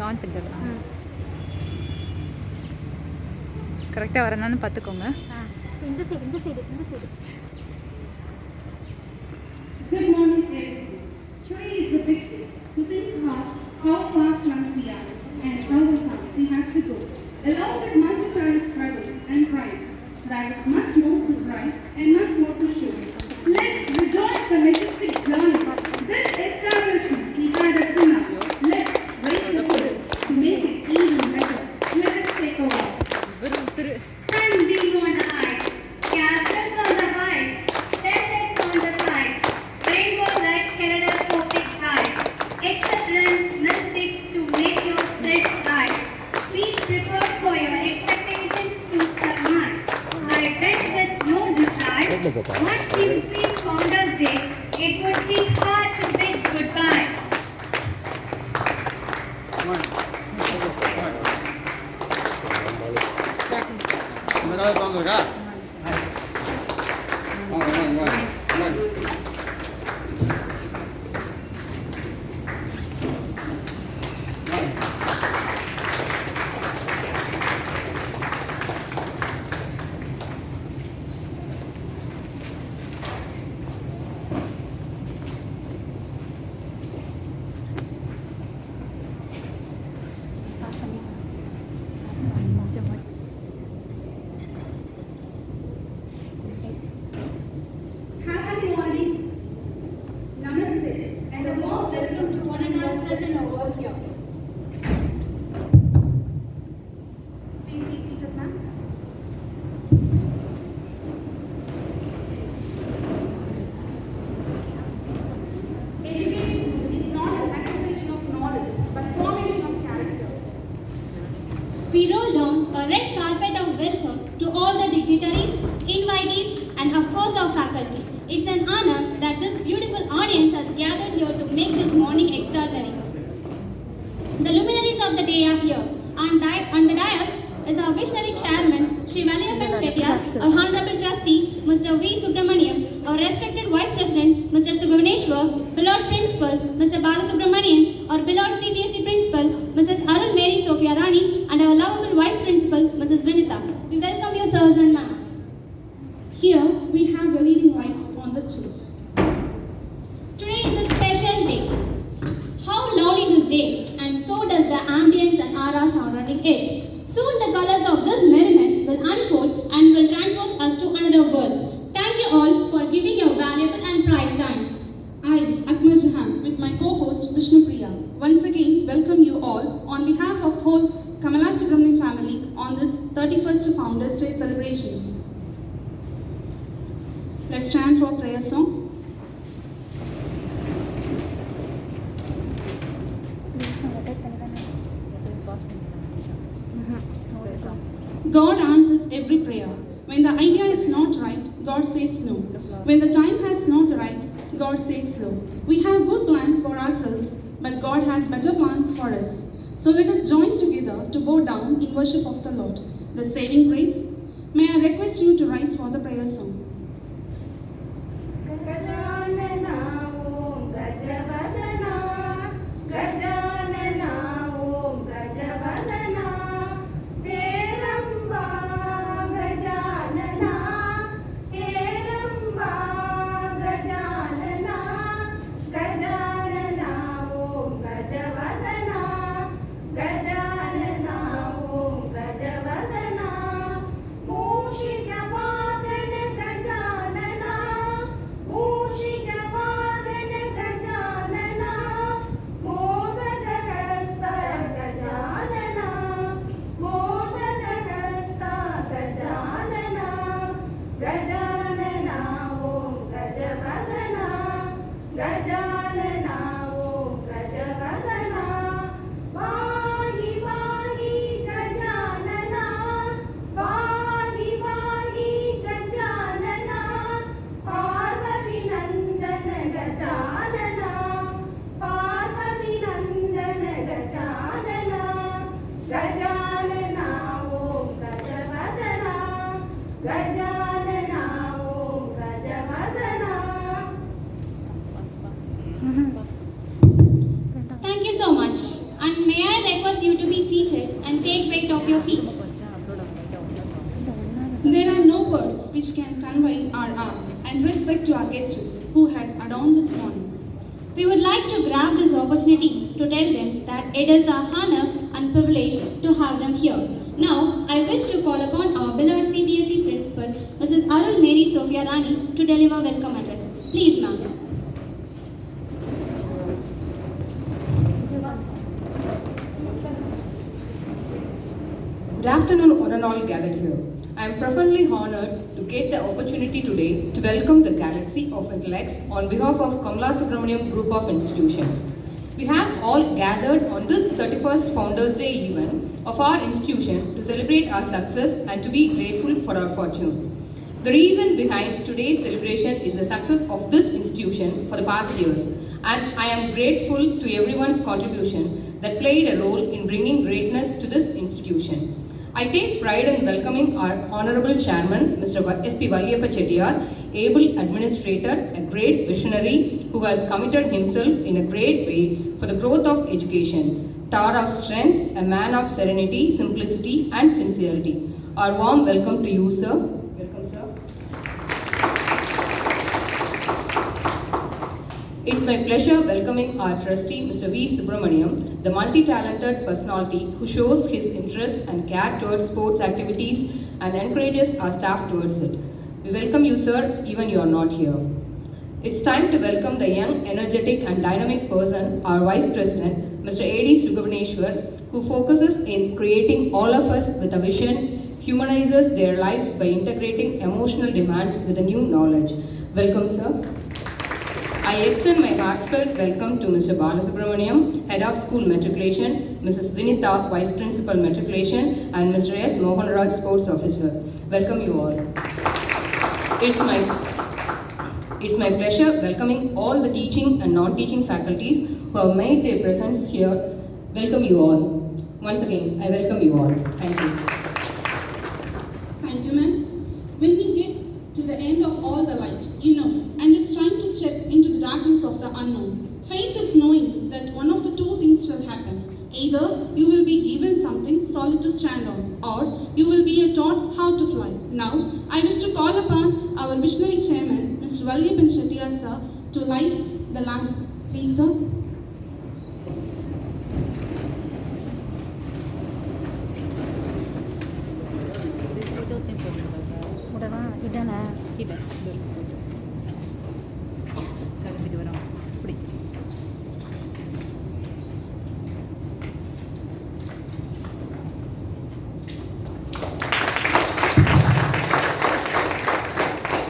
On பண்ணிட்டு கரெக்டாக வரணும்னு பார்த்துக்கோங்க. இந்த side. Good morning, everyone. Today is the big day to think about how far from we are and how far we have to go. Along with multiple struggles and pride, there is much more to write and much more to show. Let's rejoice the majestic journey. This establishment we had up to now. Let's raise the goal to make it even better. Let us take a walk. Sun beam on the height, castles on the height, deserts on the side, rainbow like kaleidoscopic eyes, excellent mystic to make your spirits high. Be prepared for your expectations to surmise. I bet with no reply, once you see Founders Day, it would be hard to bid goodbye. Happy morning. Namaste. And a warm welcome to one and all present over here. Please be seated, ma'am. Education is not an acquisition of knowledge, but formation of character. We roll down a red carpet of welcome to all the dignitaries, invitees, and of course our faculty. It's an honor that this beautiful audience has gathered here to make this morning extraordinary. The luminaries of the day are here. On the dais is our visionary chairman, Sri Valiappan Shettyar, our honorable trustee, Mr. V. Subramaniam, our respected vice president, Mr. Sugavaneshwar, beloved principal, Mr. Balasubramanian, our beloved CBSE principal, Mrs. Arul Mary Sophia Rani, and our lovable vice principal, Mrs. Vinita. We welcome you, sirs and ma'am. Here we have the leading lights on the stage. Today is a special day. How lovely this day, and so does the ambience and aura surrounding it. Soon the colors of this merriment will unfold and will transpose us to another world. Thank you all for giving your valuable and prized time. I, Akmal Jahan, with my co-host Vishnu Priya, once again welcome you all on behalf of whole Kamala Subramanian family on this 31st Founders Day celebrations. Let's stand for prayer song. God answers every prayer. When the idea is not right, God says no. When the time has not right, God says slow. We have good plans for ourselves, but God has better plans for us. So let us join together to bow down in worship of the Lord. The saving grace. May I request you to rise for the prayer song. Gajanana ओम गजवदना गजानना ओम गजवदना हेरंबा गजानना हेरंबा गजानना गजानना ओम गजवदना गजानना ओम गजवदना मूषिकवादन गज request you to be seated and take weight of your feet. There are no words which can convey our awe and respect to our guests who had adorned this morning. We would like to grab this opportunity to tell them that it is our honor and privilege to have them here. Now, I wish to call upon our beloved CBSE principal, Mrs. Arul Mary Sophia Rani, to deliver welcome address. Please, ma'am. Good afternoon, one and all gathered here. I am profoundly honored to get the opportunity today to welcome the galaxy of intellects on behalf of Kamala Subramaniam Group of Institutions. We have all gathered on this 31st Founders Day event of our institution to celebrate our success and to be grateful for our fortune. The reason behind today's celebration is the success of this institution for the past years, and I am grateful to everyone's contribution that played a role in bringing greatness to this institution. I take pride in welcoming our Honorable Chairman, Mr. S.P. Valliyappa Chettiar, able administrator, a great visionary who has committed himself in a great way for the growth of education, tower of strength, a man of serenity, simplicity and sincerity. Our warm welcome to you, sir. Welcome, sir. It's my pleasure welcoming our trustee, Mr. V. Subramaniam, the multi-talented personality who shows his interest and care towards sports activities and encourages our staff towards it. We welcome you, sir, even you are not here. It's time to welcome the young, energetic and dynamic person, our Vice President, Mr. A.D. Sugavaneshwar, who focuses in creating all of us with a vision, humanizes their lives by integrating emotional demands with a new knowledge. Welcome, sir. I extend my heartfelt welcome to Mr. Balasubramaniam, Head of School Matriculation, Mrs. Vinitha, Vice Principal Matriculation, and Mr. S. Mohanraj, Sports Officer. Welcome you all. It's my pleasure welcoming all the teaching and non-teaching faculties who have made their presence here. Welcome you all. Once again, I welcome you all. Thank you. Thank you, ma'am. When we get to the end of all the light, and it's time to step into the darkness of the unknown. Faith is knowing that one of the two things shall happen. Either you will be given something solid to stand on, or you will be taught how to fly. Now, I wish to call upon our missionary chairman, Mr. Valliyappa Chettiar, sir, to light the lamp. Please, sir.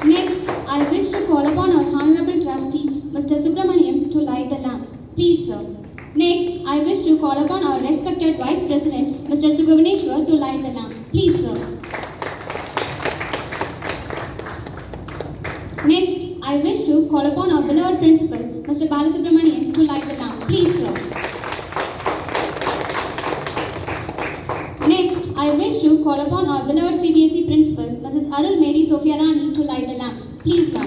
Next, I wish to call upon our Honorable Trustee, Mr. Subramaniam, to light the lamp. Please, sir. Next, I wish to call upon our respected Vice President, Mr. Sugavaneshwar, to light the lamp. Please, sir. Next, I wish to call upon our beloved Principal, Mr. Balasubramaniam, to light the lamp. Please, sir. Next, I wish to call upon our beloved CBSE Principal, Mrs. Arul Mary Sophia Rani, to light the lamp. Please, ma'am.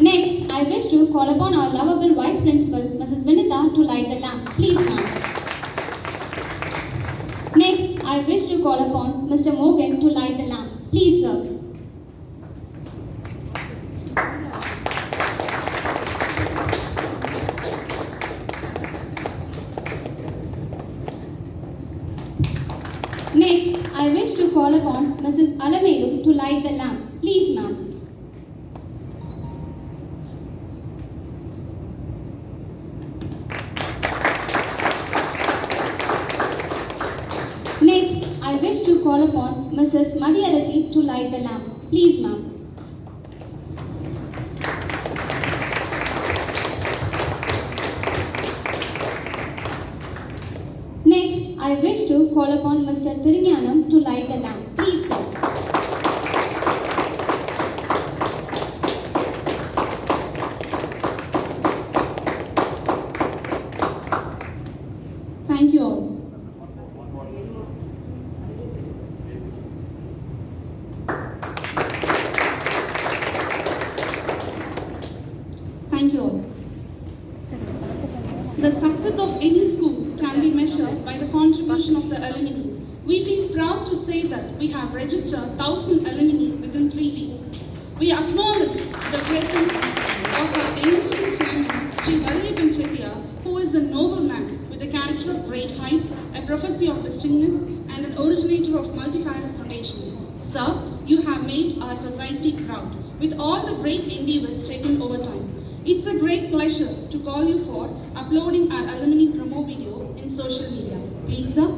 Next, I wish to call upon our lovable Vice Principal, Mrs. Vinitha, to light the lamp. Please, ma'am. Next, I wish to call upon Mr. Morgan to light the lamp. Please, sir. Next, I wish to call upon Mrs. Alamelu to light the lamp. Please, ma'am. Next, I wish to call upon Mrs. Madhyarasi to light the lamp. Please, ma'am. Next, I wish to call upon Mr. Thirinyanam to light the lamp. Please, sir. Thank you all. Thank you all. The success of any school can be measured by the contribution of the alumni. We feel proud to say that we have registered 1,000 alumni within 3 weeks. We acknowledge the presence of our ancient chairman, Sri Vallabhan Chettiar, who is a noble man with a character of great heights, a prophecy of distinctness, and an originator of multifarious rotation. Sir, you have made our society proud with all the great endeavors taken over time. It's a great pleasure to call you for uploading our alumni promo video in social media. Please, sir.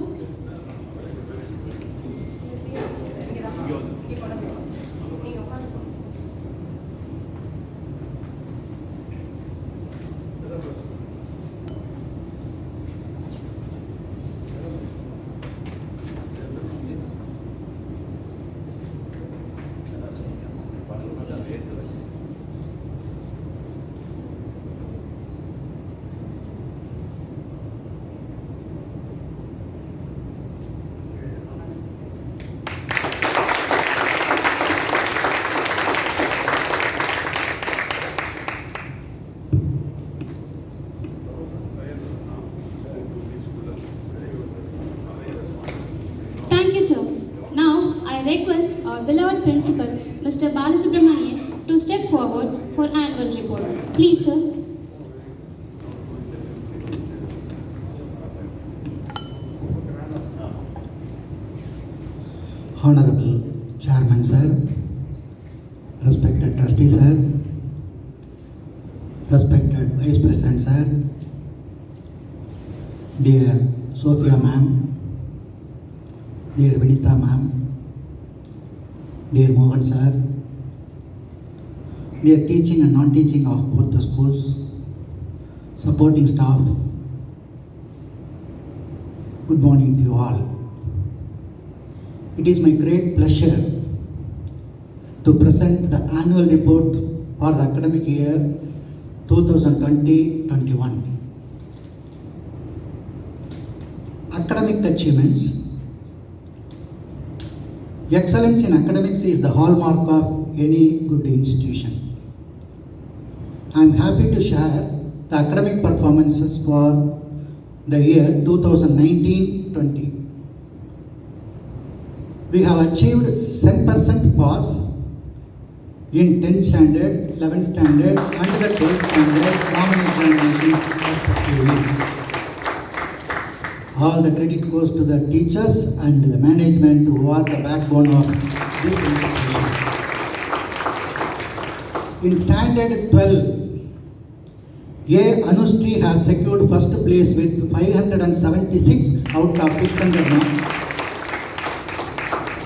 Thank you, sir. Now, I request our beloved principal, Mr. Balasubramanian, to step forward for annual report. Please, sir. Honorable Chairman Sir, respected Trustee Sir, respected Vice President Sir, dear Sophia Ma'am, dear Vinita Ma'am, dear Mohan Sir, dear teaching and non-teaching of both the schools, supporting staff, good morning to you all. It is my great pleasure to present the annual report for the academic year 2020-21. Academic achievements. Excellence in academics is the hallmark of any good institution. I am happy to share the academic performances for the year 2019-20. We have achieved 10% pass in 10th standard, 11th standard and the 12th standard common examinations respectively. All the credit goes to the teachers and the management who are the backbone of this institution. In standard 12, A. Anushree has secured first place with 576 out of 600 marks.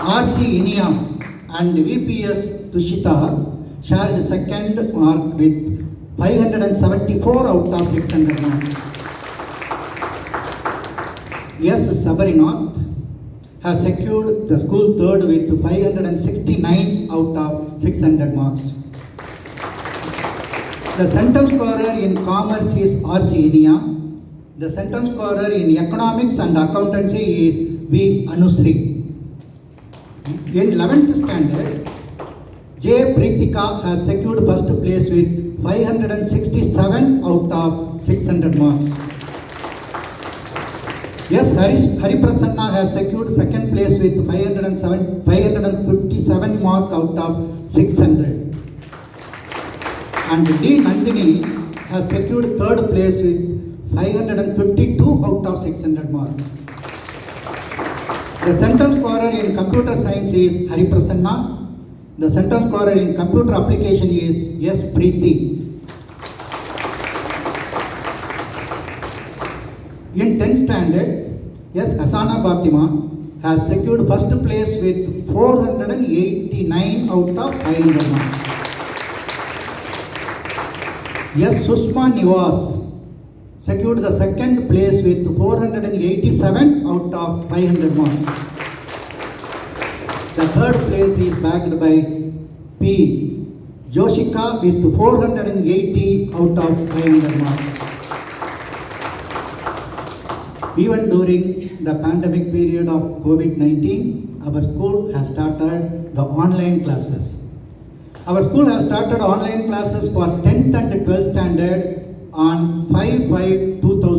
R.C. Iniam and VPS Tushita shared second mark with 574 out of 600 marks. S. Sabarinath has secured the school third with 569 out of 600 marks. The centum scorer in commerce is R.C. Inia. The centum scorer in economics and accountancy is V. Anushree. In 11th standard, J. Pritika has secured first place with 567 out of 600 marks. Yes, Hariprasanna has secured second place with 557 marks out of 600. And D. Nandini has secured third place with 552 out of 600 marks. The centum scorer in computer science is Hariprasanna. The centum scorer in computer application is S. Preeti. In 10th standard, S. Hasana Batima has secured first place with 489 out of 500 marks. S. Sushma Nivas secured the second place with 487 out of 500 marks. The third place is bagged by P. Joshika with 480 out of 500 marks. Even during the pandemic period of COVID-19, our school has started the online classes. Our school has started online classes for 10th and 12th standard on 5/5/2020.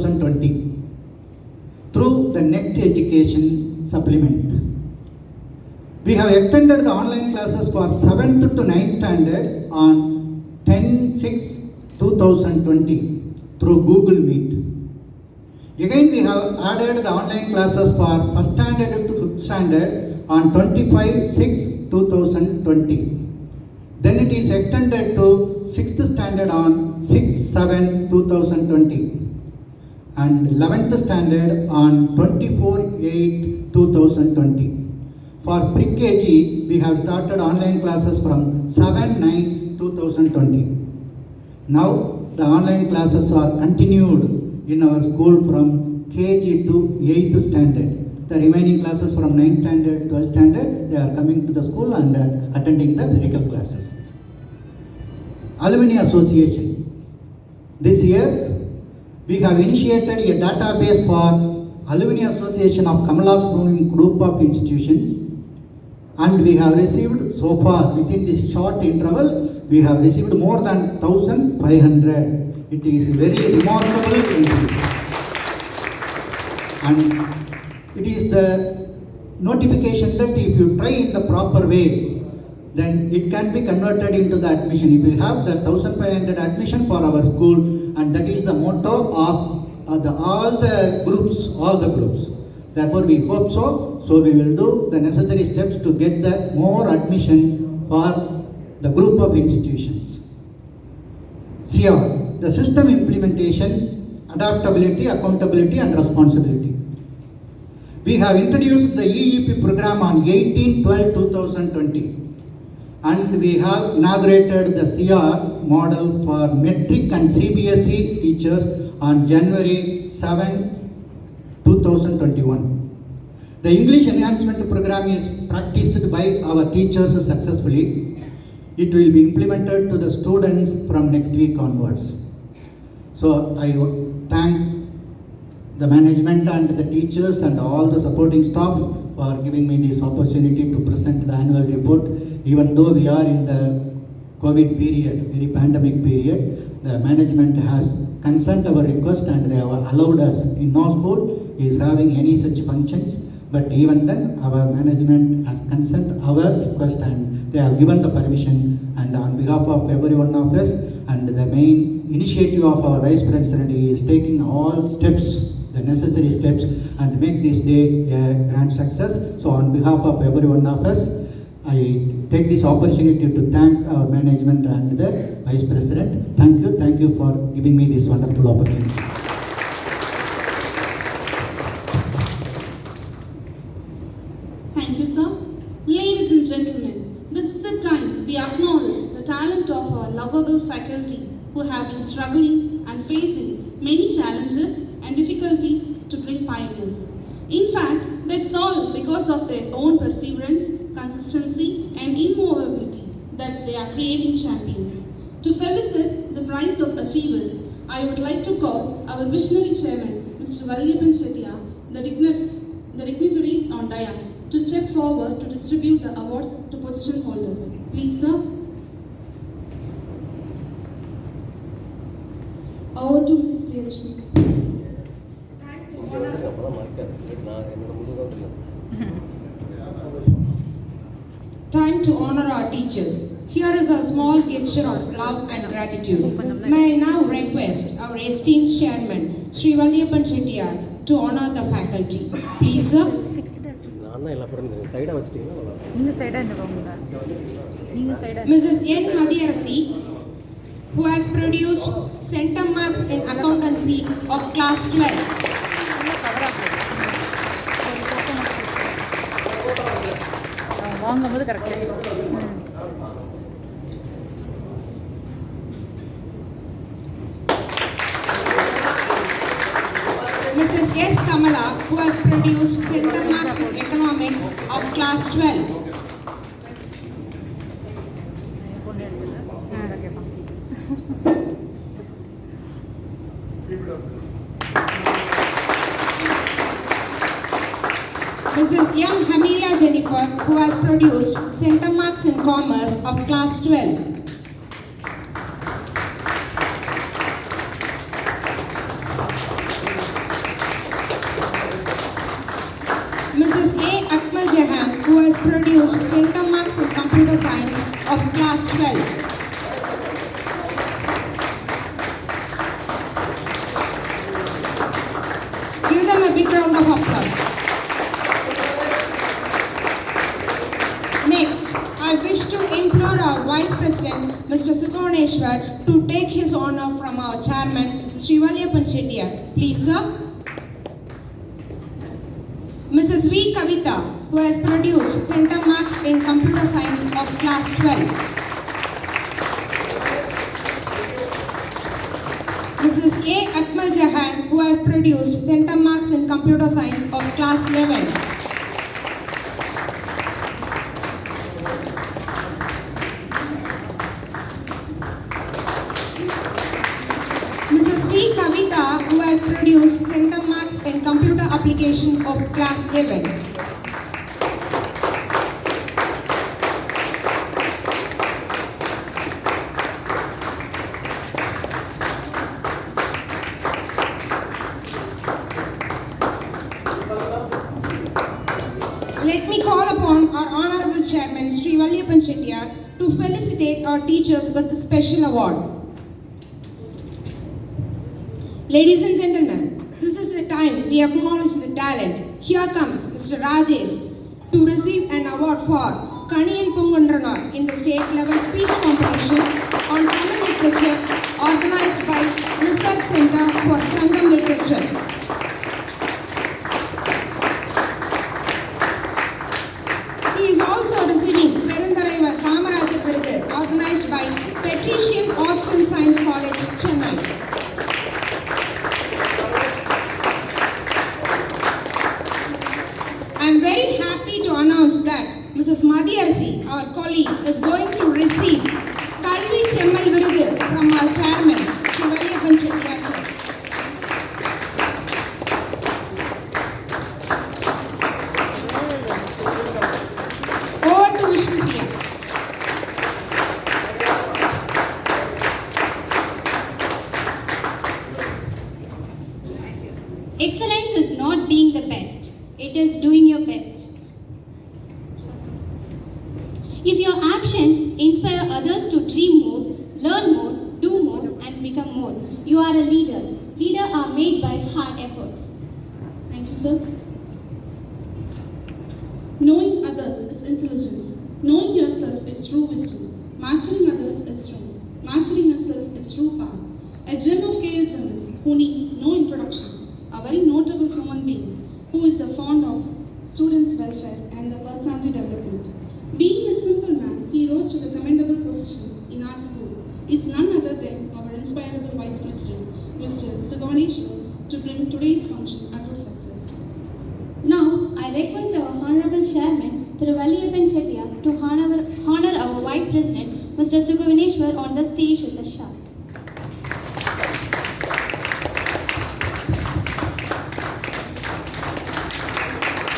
education supplement. We have extended the online classes for 7th to 9th standard on 10/6/2020 through Google Meet. Again, we have added the online classes for 1st standard to 5th standard on 25/6/2020. Then it is extended to 6th standard on 6/7/2020 and 11th standard on 24/8/2020. For pre-KG, we have started online classes from 7/9/2020. Now, the online classes are continued in our school from KG to 8th standard. The remaining classes from 9th standard, 12th standard, they are coming to the school and attending the physical classes. Alumni Association. This year, we have initiated a database for Alumni Association of Kamala Swimming Group of Institutions, and we have received so far within this short interval, we have received more than 1,500. It is very remarkable increase. And it is the notification that if you try in the proper way, then it can be converted into the admission. If we have the 1,500 admission for our school, and that is the motto of all the groups. Therefore, we hope so. So we will do the necessary steps to get the more admission for the group of institutions. CR, the system implementation, adaptability, accountability and responsibility. We have introduced the EEP program on 18/12/2020 and we have inaugurated the CR model for metric and CBSE teachers on January 7/2021. The English enhancement program is practiced by our teachers successfully. It will be implemented to the students from next week onwards. So I thank the management and the teachers and all the supporting staff for giving me this opportunity to present the annual report. Even though we are in the COVID period, very pandemic period, the management has consented our request and they have allowed us. In no school is having any such functions, but even then our management has consented our request and they have given the permission. And on behalf of every one of us and the main initiative of our Vice President, he is taking all steps, the necessary steps, and make this day a grand success. So on behalf of every one of us, I take this opportunity to thank our management and the Vice President. Thank you for giving me this wonderful opportunity. Thank you, sir. Ladies and gentlemen, this is the time we acknowledge the talent of our lovable faculty who have been struggling and facing many challenges and difficulties to bring pioneers. In fact, that's all because of their own perseverance, consistency and immovability that they are creating champions. To felicit the prize of achievers, I would like to call our visionary chairman, Mr. Valliyappan Chettiar, the dignitaries on dais to step forward to distribute the awards to position holders. Please, sir. Over to Mrs. Priyadharshini. Time to honor our teachers. Here is a small gesture of love and gratitude. May I now request our esteemed chairman, Sri Valliyappan Chettiar, to honor the faculty. Please, sir. Mrs. N. Madhyarasi, who has produced centum marks in accountancy of class 12. வாங்கும்போது கரெக்டாக Mrs. S. Kamala, who has produced centum marks in economics of class 12. Mrs. M. Hamila Jennifer, who has produced centum marks in commerce of class 12. produced center marks in computer science of class 12. Give them a big round of applause. Next, I wish to implore our Vice President, Mr. Sukavaneshwar, to take his honor from our Chairman, Sri Valliyappan Chettiar. Please, sir. Mrs. V. Kavita, who has produced center marks in computer science of class 12. Mrs. A. Akmal Jahan, who has produced center marks in computer science of class 11. Mrs. V. Kavita, who has produced center marks in computer application of class 11. Let me call upon our Honorable Chairman, Sri Valliyappan Chettiar, to felicitate our teachers with the special award. Ladies and gentlemen, this is the time we acknowledge the talent. Here comes Mr. Rajesh to receive an award for Kaniyan Pungundranar in the state level speech competition on Tamil literature organized by Research Center for Sangam Literature. He is also receiving Perundaraivar Kamarajar Virudu organized by Patrician Arts and Science College, Chennai. I am very happy to announce that Mrs. Madhyarsi, our colleague, is going to receive Kalvi Chemmal Virudu from our chairman, Sri Valliyappan Chettiar sir. Over to Vishnu Priya. Excellence is not being the best. It is doing your best. If your actions inspire others to dream more, learn more, do more, and become more, you are a leader. Leaders are made by hard efforts. Thank you, sirs. Knowing others is intelligence. Knowing yourself is true wisdom. Mastering others is strength. Mastering yourself is true power. A gem of KSMS who needs no introduction. A very notable human being who is fond of students' welfare and the personality development. Being a simple man, he rose to the commendable position in our school. Is none other than our inspirable Vice President, Mr. Sukavaneshwar, to bring today's function a good success. Now, I request our Honorable Chairman, Thiru Valliyappan Chettiar, to honor our Vice President, Mr. Sukavaneshwar, on the stage with a shout.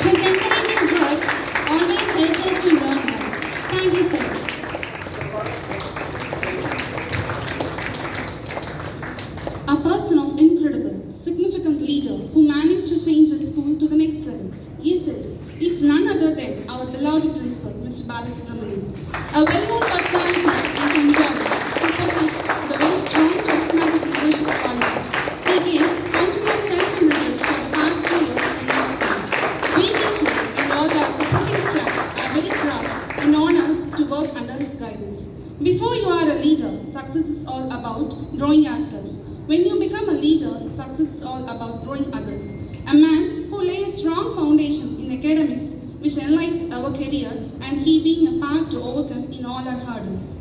His encouraging words always helps us to learn more. Thank you, sir. A person of incredible, significant leader who managed to change the school to the next level. Yes, it's none other than our beloved principal, Mr. Balasubramanian. A well-known personality in Punjab who possesses the very strong charismatic leadership quality. He gave continuous self-discipline for the past 2 years in our school. We teachers and all the supporting staff are very proud and honored to work under his guidance. Before you are a leader, success is all about growing yourself. When you become a leader, success is all about growing others. A man who lays a strong foundation in academics which enlightens our career and he being a path to overcome in all our hurdles.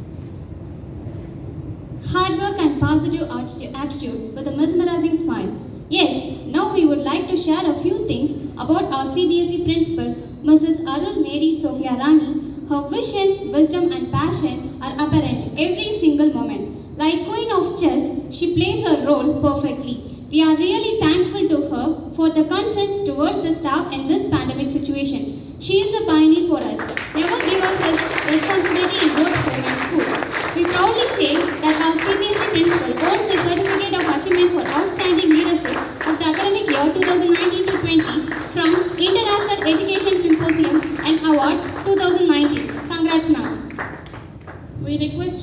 Hard work and positive attitude with a mesmerizing smile. Yes, now we would like to share a few things about our CBSE principal, Mrs. Arul Mary Sophia Rani. Her vision, wisdom and passion are apparent every single moment. Like Queen of Chess, she plays her role perfectly. We are really thankful to her for the concerns towards the staff in this pandemic situation. She is a pioneer for us. Never give up his responsibility in both home and school. We proudly say that our CBSE principal holds the certificate of achievement for outstanding leadership of the academic year 2019-20 from International Education Symposium and Awards 2019.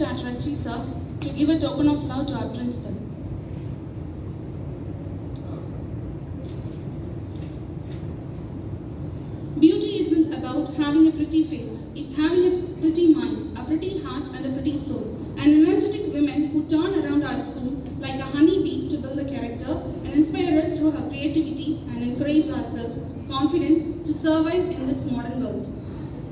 to our trustee, sir, to give a token of love to our principal. Beauty isn't about having a pretty face. It's having a pretty mind, a pretty heart, and a pretty soul. And energetic women who turn around our school like a honeybee to build a character and inspire us through her creativity and encourage ourselves confident to survive in this modern world.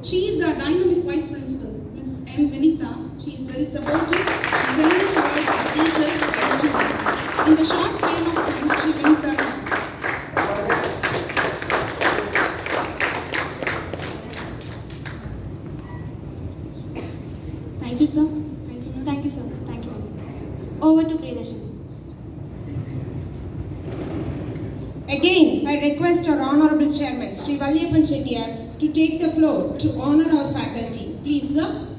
She is our dynamic vice principal, Mrs. M. Vinita. She is very supportive and friendly towards our teachers and students. In the short span of time, she wins our hearts. Thank you, sir. Thank you, ma'am. Thank you, sir. Thank you. Over to Priyadarshini. Again, I request our Honorable Chairman, Sri Valliyappan Chettiar, to take the floor to honor our faculty. Please, sir.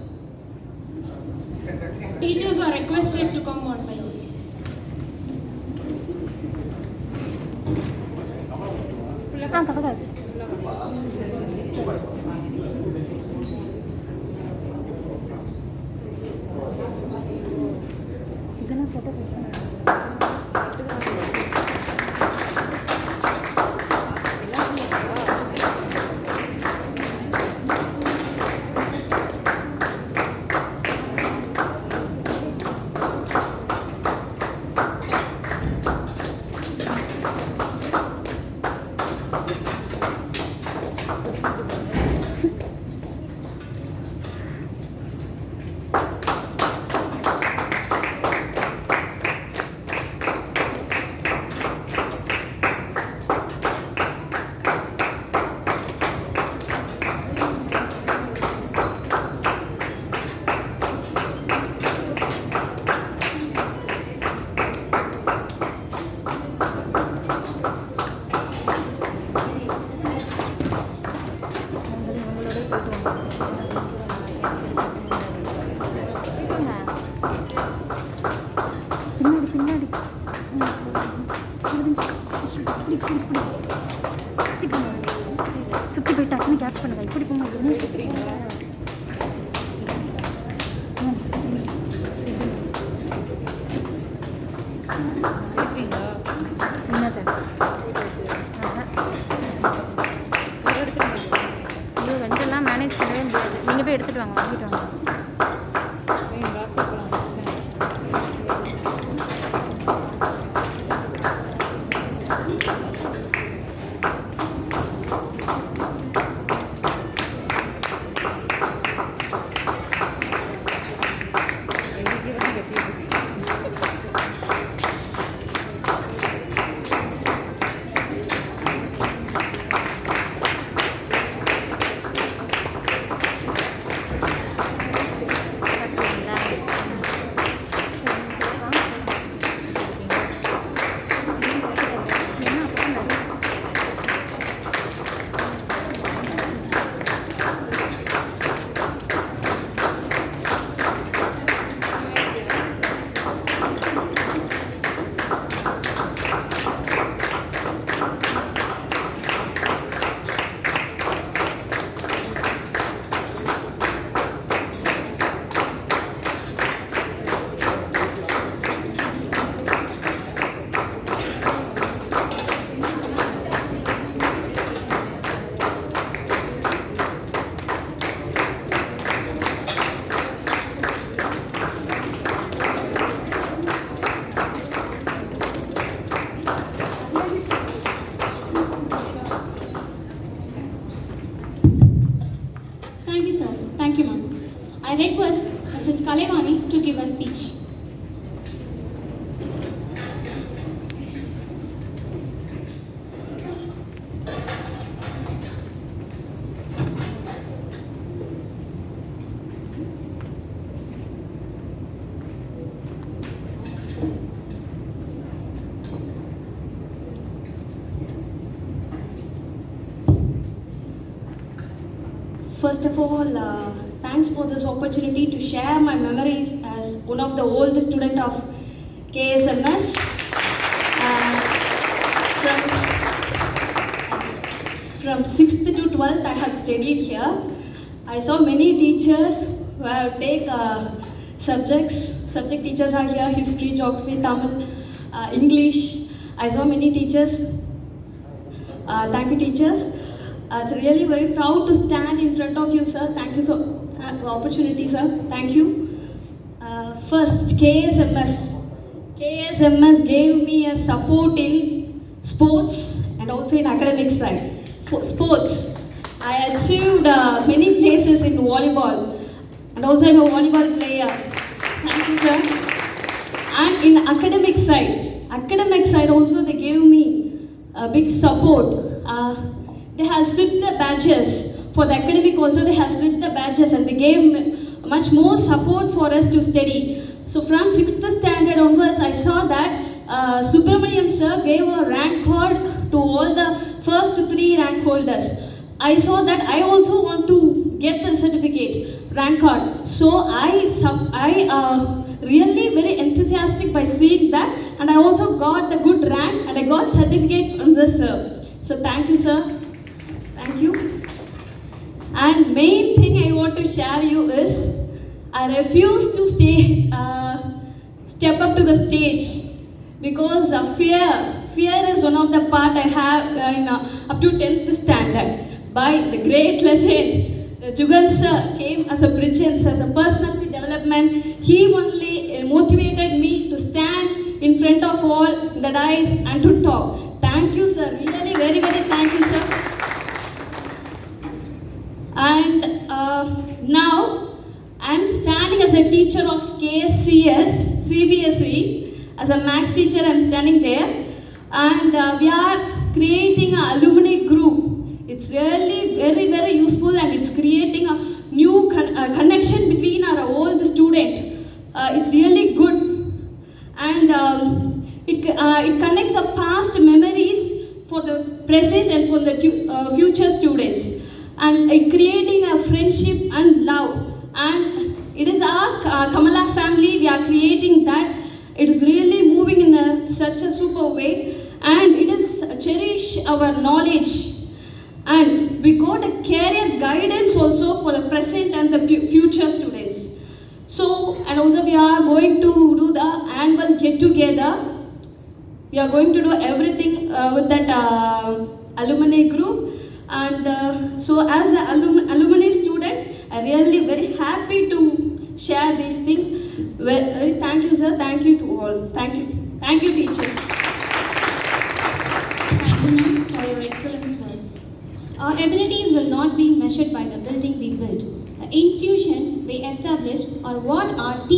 Teachers are requested to come on by. ಕಥೆ ಕಳಿಸಿ ಇದನ್ನ photo சுற்றி போய் டக்குன்னு catch பண்ணுங்க இப்படி போகும்போது ரெண்டெல்லாம் manage பண்ணவே முடியாது நீங்கள் போய் எடுத்துகிட்டு வாங்க வாங்கிட்டு வாங்க Thank you, sir. Thank you, ma'am. I request Mrs. Kalevani to give a speech. First of all, thanks for this opportunity to share my memories as one of the oldest student of KSMS. From 6th to 12th, I have studied here. I saw many teachers who have taken Subject teachers are here, history, geography, Tamil, English. I saw many teachers. Thank you, teachers. It's really very proud to stand in front of you, sir. Thank you so opportunity, sir. Thank you. First, KSMS. KSMS gave me a support in sports and also in academic side. For sports, I achieved many places in volleyball and also I'm a volleyball player. Thank you, sir. And in academic side also they gave me a big support. They have split the batches. For the academic also they have split the batches and they gave much more support for us to study. So from 6th standard onwards, I saw that Subramaniam sir gave a rank card to all the first 3 rank holders. I saw that I also want to get the certificate, rank card. So I really very enthusiastic by seeing that, and I also got the good rank and I got certificate from the sir. So thank you, sir. Thank you. And main thing I want to share you is I refuse to step up to the stage because fear is one of the part I have up to 10th standard. By the great legend, Jugan sir came as a bridge as a personality development. He only motivated me to stand in front of all the dais and to talk. Thank you, sir. Really, very, very thank you, sir. And now I'm standing as a teacher of KSCS, CBSE. As a maths teacher, I'm standing there. And we are creating an alumni group. It's really very, very useful and it's creating a new connection between our old student. It's really good. And it connects our past memories for the present and for the future students. And it creating a friendship and love. And it is our Kamala family, we are creating that. It is really moving in such a super way. And it is cherish our knowledge. And we got a career guidance also for the present and the future students. So, and also we are going to do the annual get together. We are going to do everything with that alumni group. And so as an alumni student, I'm really very happy to share these things. Very thank you, sir. Thank you to all. Thank you. Thank you, teachers. Thank you, ma'am, for your excellent words. Our abilities will not be measured by the building we built, the institution we established, or what our team